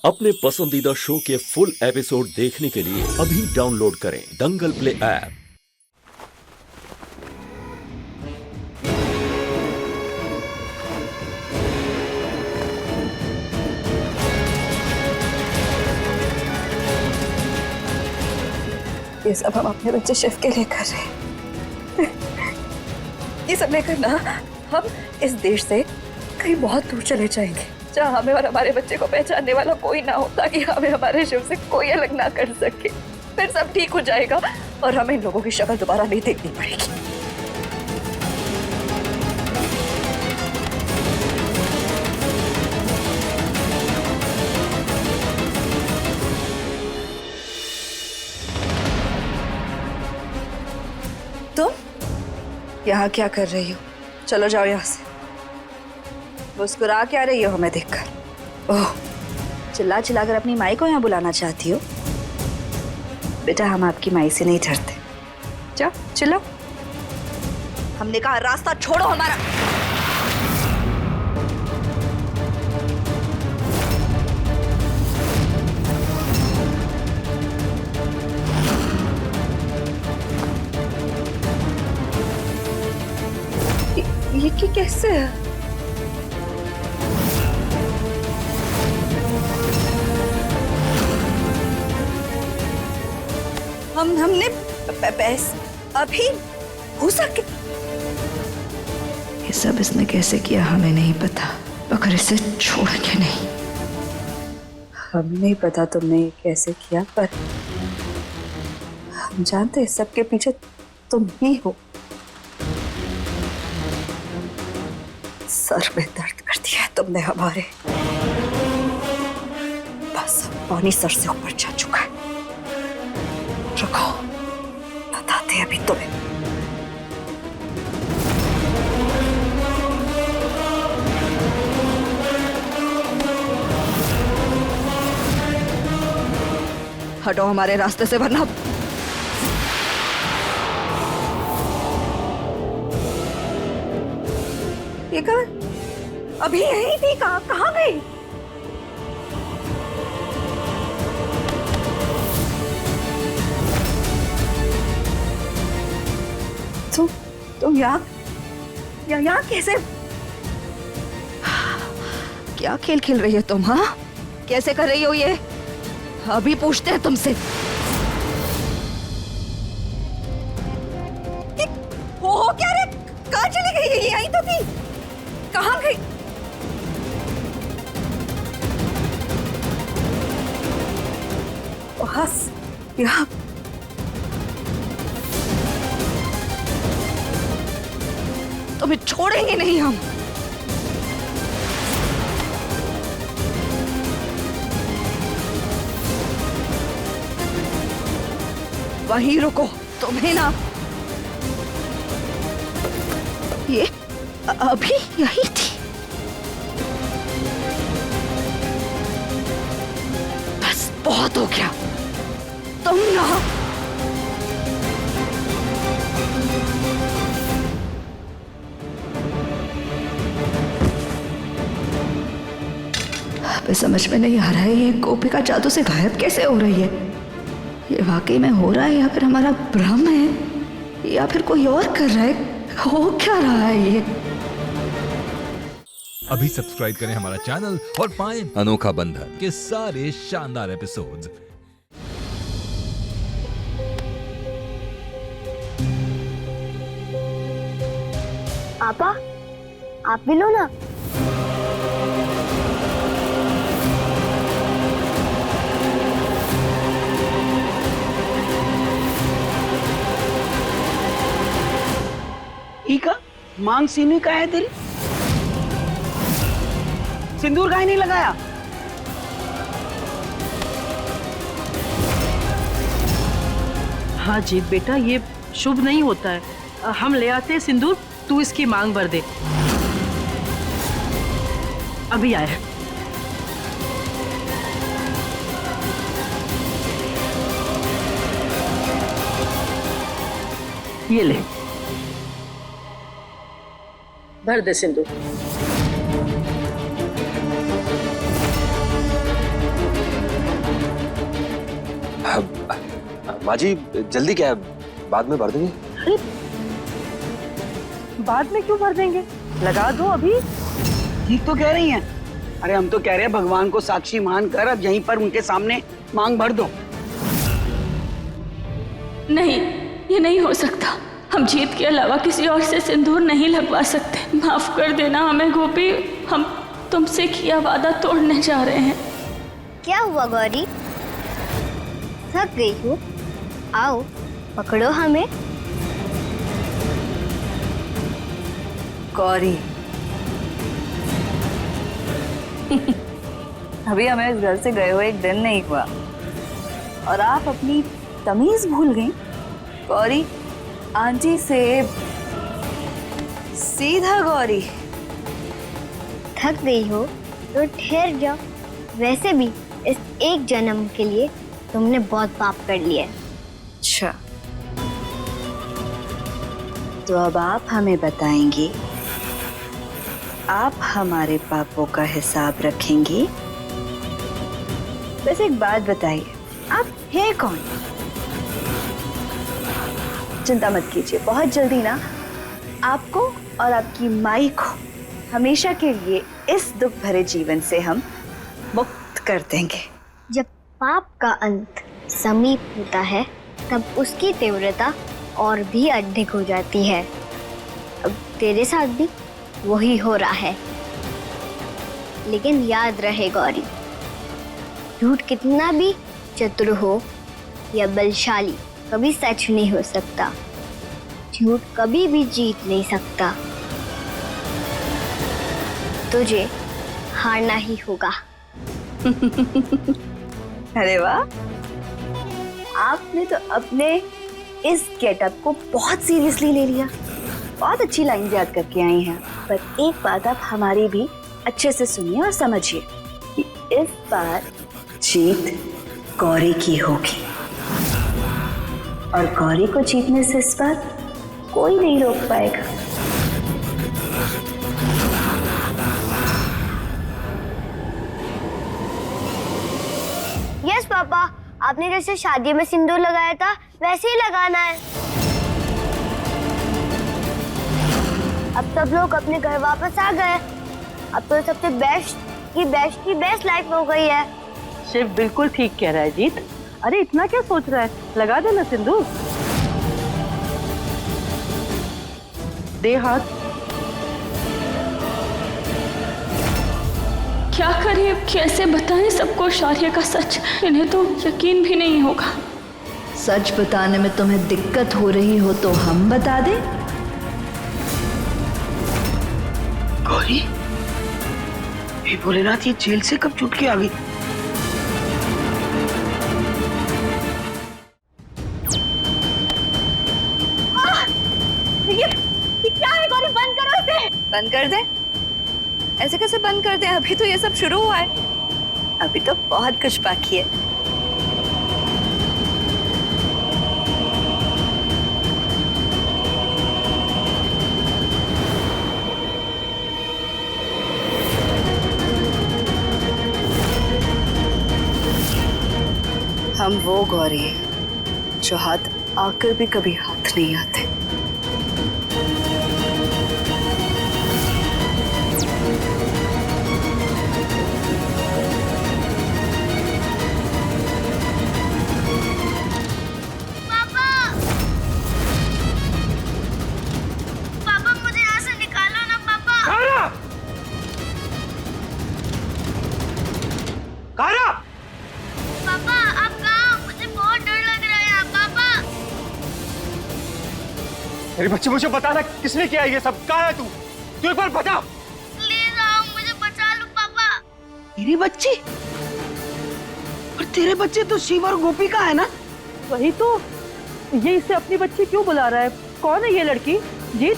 अपने पसंदीदा शो के फुल एपिसोड देखने के लिए अभी डाउनलोड करें दंगल प्ले ऐप। ये सब हम अपने बच्चे शिव के लिए कर रहे हैं। ये सब लेकर ना हम इस देश से कहीं बहुत दूर चले जाएंगे, जहाँ हमें और हमारे बच्चे को पहचानने वाला कोई ना हो, ताकि हमें हमारे शिव से कोई अलग ना कर सके। फिर सब ठीक हो जाएगा और हमें इन लोगों की शक्ल दोबारा नहीं देखनी पड़ेगी। तुम यहाँ क्या कर रही हो? चलो जाओ यहाँ से। मुस्कुरा क्या रही हो हमें देखकर? ओह, चिल्ला चिल्लाकर अपनी माई को यहाँ बुलाना चाहती हो? बेटा, हम आपकी माई से नहीं डरते। जाओ चिल्लाओ। हमने कहा रास्ता छोड़ो हमारा। ये कैसे है? हमने अभी हो सके। ये सब इसने कैसे किया हमें नहीं पता, मगर इसे छोड़ेंगे नहीं। हमें नहीं पता तुमने ये कैसे किया, पर हम जानते हैं सबके पीछे तुम ही हो। सर में दर्द कर दिया है तुमने हमारे। बस अब पानी सर से ऊपर जा चुका है। रुको, बताते हैं अभी तुम्हें। हटो हमारे रास्ते से, वरना ये कहाँ? अभी यही थी, कहाँ गई? तुम यहाँ कैसे? क्या खेल खेल रही है तुम? हाँ, कैसे कर रही हो ये? अभी पूछते हैं तुमसे। हो क्या रे? कहाँ चली गई? ये यहीं तो थी, कहाँ गई? बस यहाँ तुम्हें छोड़ेंगे नहीं हम। वहीं रुको, तुम्हें ना। ये अभी यही थी। बस बहुत हो गया। तुम ना हमें समझ में नहीं आ रहा है, ये गोपिका जादू से गायब कैसे हो रही है? ये वाकई में हो रहा है या फिर हमारा भ्रम है, या फिर कोई और कर रहा है? हो क्या रहा है ये? अभी सब्सक्राइब करें हमारा चैनल और पाएं अनोखा बंधन के सारे शानदार एपिसोड्स। पापा, आप भी लो ना। का मांग सीनी का है दिल। सिंदूर काहे नहीं लगाया? हाँ जीत बेटा, ये शुभ नहीं होता है। हम ले आते हैं सिंदूर, तू इसकी मांग भर दे। अभी आया। ये ले, भर दे सिंदूर। माँ जी जल्दी क्या है, बाद में भर देंगे। अरे बाद में क्यों भर देंगे, लगा दो अभी। ठीक तो कह रही हैं। अरे हम तो कह रहे हैं भगवान को साक्षी मान कर अब यहीं पर उनके सामने मांग भर दो। नहीं, ये नहीं हो सकता। हम जीत के अलावा किसी और से सिंदूर नहीं लगवा सकते। माफ कर देना हमें गोपी, हम तुमसे किया वादा तोड़ने जा रहे हैं। क्या हुआ गौरी, थक गई हो? आओ पकड़ो हमें। गौरी अभी हमें इस घर से गए हुए एक दिन नहीं हुआ और आप अपनी तमीज भूल गई। गौरी आंटी से सीधा गौरी। थक गई हो तो ठहर जाओ। वैसे भी इस एक जन्म के लिए तुमने बहुत पाप कर लिया। अच्छा, तो अब आप हमें बताएंगी, आप हमारे पापों का हिसाब रखेंगी। वैसे एक बात बताइए, आप हैं कौन? चिंता मत कीजिए, बहुत जल्दी ना आपको और आपकी माई को हमेशा के लिए इस दुख भरे जीवन से हम मुक्त कर देंगे। जब पाप का अंत समीप होता है तब उसकी तीव्रता और भी अधिक हो जाती है। अब तेरे साथ भी वही हो रहा है। लेकिन याद रहे गौरी, झूठ कितना भी चतुर हो या बलशाली कभी सच नहीं हो सकता। झूठ कभी भी जीत नहीं सकता। तुझे हारना ही होगा। अरे वाह, आपने तो अपने इस गेटअप को बहुत सीरियसली ले लिया। बहुत अच्छी लाइन याद करके आई हैं, पर एक बात आप हमारी भी अच्छे से सुनिए और समझिए कि इस बार जीत गौरी की होगी और गौरी को जीतने से इस बार कोई नहीं रोक पाएगा। यस पापा, आपने जैसे शादी में सिंदूर लगाया था वैसे ही लगाना है। अब सब लोग अपने घर वापस आ गए। अब तो सबसे बेस्ट लाइफ हो गई है। शिव बिल्कुल ठीक कह रहा है जीत। अरे इतना क्या सोच रहा है, लगा देना सिंदूर। दे हाथ। क्या करें, कैसे बताएं सबको शौर्य का सच? इन्हें तो यकीन भी नहीं होगा। सच बताने में तुम्हें दिक्कत हो रही हो तो हम बता दें। गौरी, ये भोलेनाथ ये जेल से कब छूट के आ गई? ये क्या है गौरी, बंद करो इसे। बंद कर दे? ऐसे कैसे बंद कर दे? अभी तो ये सब शुरू हुआ है, अभी तो बहुत कुछ बाकी है। हम वो गौरी हैं जो हाथ आकर भी कभी हाथ नहीं आते। पापा मुझे यहाँ से निकालो ना पापा। कारा! पापा आप कहाँ? मुझे बहुत डर लग रहा है पापा। मेरे बच्चे, मुझे बताना किसने किया ये सब? कहाँ है तू? तू एक बार बता। प्लीज आओ, मुझे बचा लो पापा। मेरी बच्ची? और तेरे बच्चे तो शिव और गोपी का है ना? वही तो, ये इसे अपनी बच्ची क्यों बुला रहा है? कौन है ये लड़की? जीत।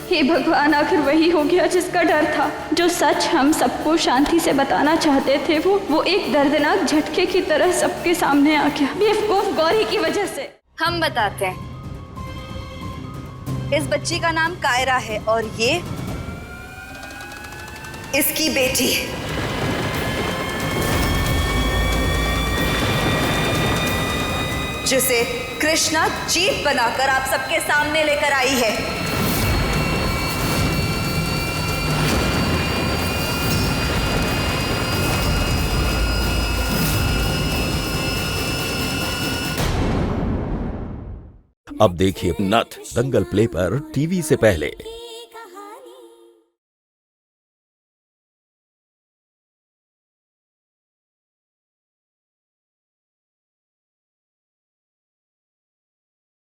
हे भगवान, आखिर वही हो गया जिसका डर था। जो सच हम सबको शांति से बताना चाहते थे वो एक दर्दनाक झटके की तरह सबके सामने आ गया, बेवकूफ गौरी की वजह से। हम बताते हैं। इस बच्ची का नाम कायरा है और ये इसकी बेटी है। जिसे कृष्णा जीत बनाकर आप सबके सामने लेकर आई है। अब देखिए नथ दंगल प्ले पर टीवी से पहले।